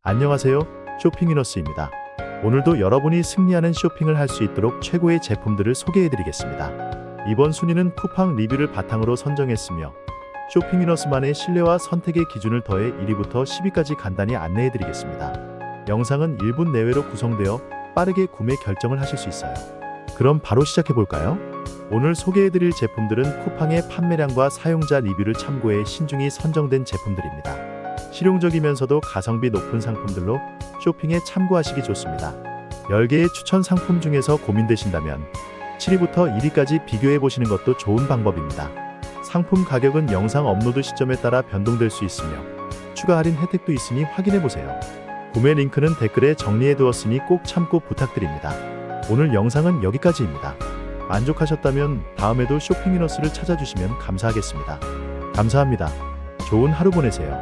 안녕하세요. 쇼핑위너스입니다. 오늘도 여러분이 승리하는 쇼핑을 할 수 있도록 최고의 제품들을 소개해드리겠습니다. 이번 순위는 쿠팡 리뷰를 바탕으로 선정했으며 쇼핑위너스만의 신뢰와 선택의 기준을 더해 1위부터 10위까지 간단히 안내해드리겠습니다. 영상은 1분 내외로 구성되어 빠르게 구매 결정을 하실 수 있어요. 그럼 바로 시작해볼까요? 오늘 소개해드릴 제품들은 쿠팡의 판매량과 사용자 리뷰를 참고해 신중히 선정된 제품들입니다. 실용적이면서도 가성비 높은 상품들로 쇼핑에 참고하시기 좋습니다. 10개의 추천 상품 중에서 고민되신다면 7위부터 1위까지 비교해보시는 것도 좋은 방법입니다. 상품 가격은 영상 업로드 시점에 따라 변동될 수 있으며 추가 할인 혜택도 있으니 확인해보세요. 구매 링크는 댓글에 정리해두었으니 꼭 참고 부탁드립니다. 오늘 영상은 여기까지입니다. 만족하셨다면 다음에도 쇼핑위너스를 찾아주시면 감사하겠습니다. 감사합니다. 좋은 하루 보내세요.